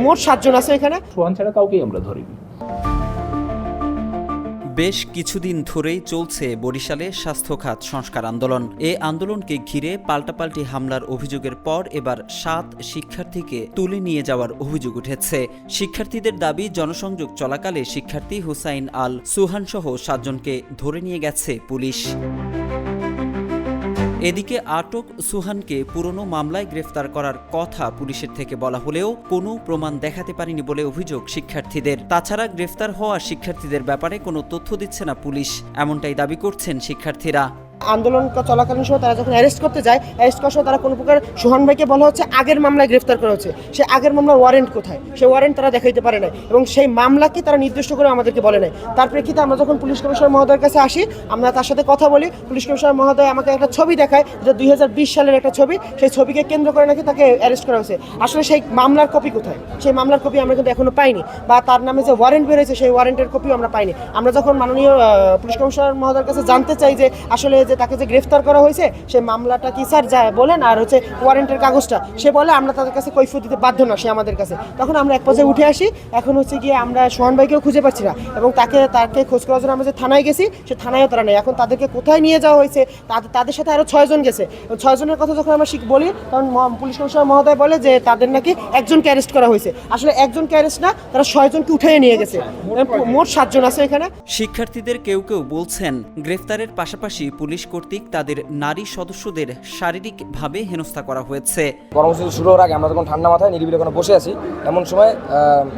মোট 7 জন আছে এখানে। সোহান ছাড়া কাউকেই আমরা ধরিনি। বেশ কিছুদিন ধরেই চলছে বরিশালে স্বাস্থ্য খাত সংস্কার আন্দোলন। এ আন্দোলনকে ঘিরে পাল্টাপাল্টি হামলার অভিযোগের পর এবার 7 শিক্ষার্থীকে তুলে নিয়ে যাওয়ার অভিযোগ উঠেছে। শিক্ষার্থীদের দাবি, জনসংযোগ চলাকালে শিক্ষার্থী হুসাইন আল সুহান সহ 7 জনকে ধরে নিয়ে গেছে পুলিশ। এদিকে আটক সুহানকে পুরনো মামলায় গ্রেফতার করার কথা পুলিশের থেকে বলা হলেও কোনো প্রমাণ দেখাতে পারেনি বলে অভিযোগ শিক্ষার্থীদের। তাছাড়া গ্রেফতার হওয়া শিক্ষার্থীদের ব্যাপারে কোনো তথ্য দিচ্ছে না পুলিশ, এমনটাই দাবি করছেন শিক্ষার্থীরা। আন্দোলন চলাকালীন সময় তারা যখন অ্যারেস্ট করতে যায়, অ্যারেস্ট করার সময় তারা কোনো প্রকার সোহান ভাইকে বলা হচ্ছে আগের মামলায় গ্রেফতার করা হচ্ছে, সে আগের মামলার ওয়ারেন্ট কোথায়, সেই ওয়ারেন্ট তারা দেখাইতে পারে না এবং সেই মামলাকে তারা নির্দিষ্ট করে আমাদেরকে বলে নাই। তার প্রেক্ষিতে আমরা যখন পুলিশ কমিশনার মহোদয়ের কাছে আসি, আমরা তার সাথে কথা বলি। পুলিশ কমিশনার মহোদয় আমাকে একটা ছবি দেখায়, যেটা 2020 সালের একটা ছবি। সেই ছবিকে কেন্দ্র করে নাকি তাকে অ্যারেস্ট করা হয়েছে। আসলে সেই মামলার কপি কোথায়, সেই মামলার কপি আমরা কিন্তু এখনো পাইনি, বা তার নামে যে ওয়ারেন্ট বেরিয়েছে সেই ওয়ারেন্টের কপিও আমরা পাইনি। আমরা যখন মাননীয় পুলিশ কমিশনার মহোদয়ের কাছে জানতে চাই যে আসলে যে তাকে যে গ্রেফতার করা হয়েছে সেই মামলাটা কি স্যার যায় বলেন, আর হচ্ছে ওয়ারেন্টের কাগজটা, সে বলে আমরা তাদের কাছে কৈফিয়ত দিতে বাধ্য না, সে আমাদের কাছে। তখন আমরা এক পর্যায়ে উঠে আসি। এখন হচ্ছে গিয়ে আমরা সোহান ভাইকেও খুঁজে পাচ্ছি না এবং তাকে খোঁজ করার জন্য আমরা যে থানায় গেছি, সে থানায়ও তারা নেই। এখন তাদেরকে কোথায় নিয়ে যাওয়া হয়েছে, তাদের সাথে আরও 6 জন গেছে। 6 জনের কথা যখন আমরা বলি, তখন পুলিশ কমিশনার মহোদয় বলে যে তাদের নাকি একজনকে অ্যারেস্ট করা হয়েছে। আসলে একজনকে অ্যারেস্ট না, তারা 6 জনকে উঠিয়ে নিয়ে গেছে, মোট 7 জন আছে এখানে। শিক্ষার্থীদের কেউ কেউ বলছেন, গ্রেফতারের পাশাপাশি পুলিশ কর্তৃক তাদের নারী সদস্যদের শারীরিকভাবে হেনস্থা করা হয়েছে। কর্মসূচি শুরু হওয়ার আগে আমরা যখন ঠান্ডা মাথায় নিরিবিলি ওখানে বসে আছি, এমন সময়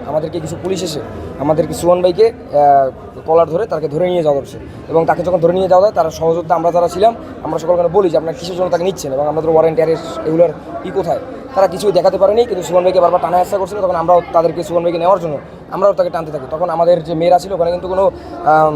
আমাদেরকে কিছু পুলিশ এসে আমাদেরকে সুহান ভাইকে কলার ধরে তাকে ধরে নিয়ে যাওয়া হচ্ছে এবং তাকে যখন ধরে নিয়ে যাওয়া হয়, তারা সহযোদ্ধা আমরা যারা ছিলাম, আমরা সকলকে বলি যে আপনারা কিসের জন্য তাকে নিচ্ছেন এবং আমাদের ওয়ারেন্ট অ্যারেস্ট এগুলোর কোথায়, তারা কিছুই দেখাতে পারেনি। কিন্তু সুহান ভাইকে বারবার টানা চেষ্টা করছিল। তখন আমরাও তাদেরকে সুহান ভাইকে নেওয়ার জন্য আমরাও তাকে টানতে থাকি। তখন আমাদের যে মেয়েরা ছিল, ওখানে কিন্তু কোনো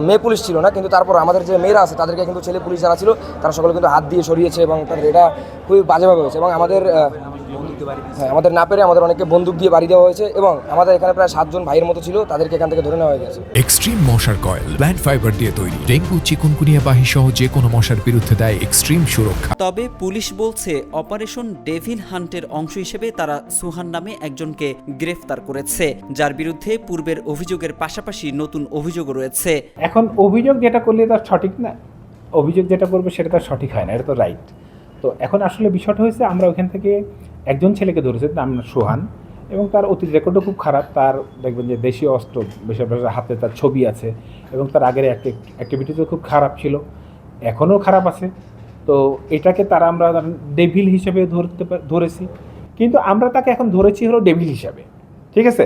মেয়ে পুলিশ ছিল না, কিন্তু তারপর আমাদের যে মেয়েরা আছে তাদেরকে কিন্তু ছেলে পুলিশ যারা ছিল তারা সকলে কিন্তু হাত দিয়ে সরিয়েছে এবং তাদের এটা খুবই বাজেভাবে হয়েছে এবং আমাদের না পেরে আমাদের অনেককে বন্দুক দিয়ে বাড়ি দেওয়া হয়েছে এবং আমাদের এখানে প্রায় 7 জন ভাইয়ের মতো ছিল, তাদেরকে এখান থেকে ধরে নেওয়া হয়ে গেছে। এক্সট্রিম মশার কয়েল প্ল্যান্ট ফাইবার দিয়ে তৈরি, ডেঙ্গু চিকুনগুনিয়া বাহি সহ যে কোনো মশার বিরুদ্ধে দেয় এক্সট্রিম সুরক্ষা। তবে পুলিশ বলছে অপারেশন ডেভিল হান্টের অংশ হিসেবে তারা সুহান নামে একজনকে গ্রেফতার করেছে, যার বিরুদ্ধে পূর্বের অভিযোগের পাশাপাশি নতুন অভিযোগও রয়েছে। এখন অভিযোগ যেটা করলে তার সঠিক না, অভিযোগ যেটা করবে সেটা তার সঠিক হয় না, এটা তো রাইট। তো এখন আসলে বিষয়টা হয়েছে, আমরা ওখান থেকে একজন ছেলেকে ধরেছি, নাম সোহান, এবং তার অতীত রেকর্ডও খুব খারাপ। তার দেখবেন যে দেশীয় অস্ত্র বেশির হাতে তার ছবি আছে এবং তার আগের অ্যাক্টিভিটিসও খুব খারাপ ছিল, এখনও খারাপ আছে। তো এটাকে আমরা ডেভিল হিসেবে ধরেছি, কিন্তু আমরা তাকে এখন ধরেছি হলো ডেভিল হিসাবে, ঠিক আছে।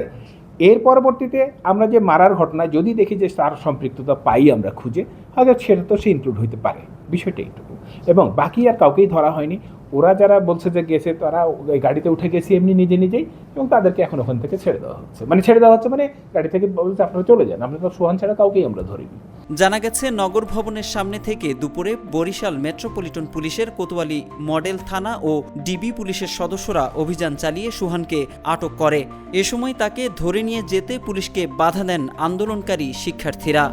এর পরবর্তীতে আমরা যে মারার ঘটনায় যদি দেখি যে তার সম্পৃক্ততা পাই আমরা খুঁজে, হয়তো সেটা তো সে ইনক্লুড হইতে পারে, বিষয়টা এইটুকু। এবং বাকি আর কাউকেই ধরা হয়নি। ওরা যারা বলছে যে গেছে, তারা গাড়িতে উঠে গেছি এমনি নিজেই, এবং তাদেরকে এখন ওখান থেকে ছেড়ে দেওয়া হচ্ছে মানে গাড়ি থেকে বলছে আপনারা চলে যান, আমরা তো সোহান ছাড়া কাউকেই আমরা ধরিনি। জানা গেছে, নগর ভবনের সামনে থেকে দুপুরে বরিশাল মেট্রোপলিটন পুলিশের কোতোয়ালি মডেল থানা ও ডিবি পুলিশের সদস্যরা অভিযান চালিয়ে সুহানকে আটক করে। এ সময় তাকে ধরে নিয়ে যেতে পুলিশকে বাধা দেন আন্দোলনকারী শিক্ষার্থীরা।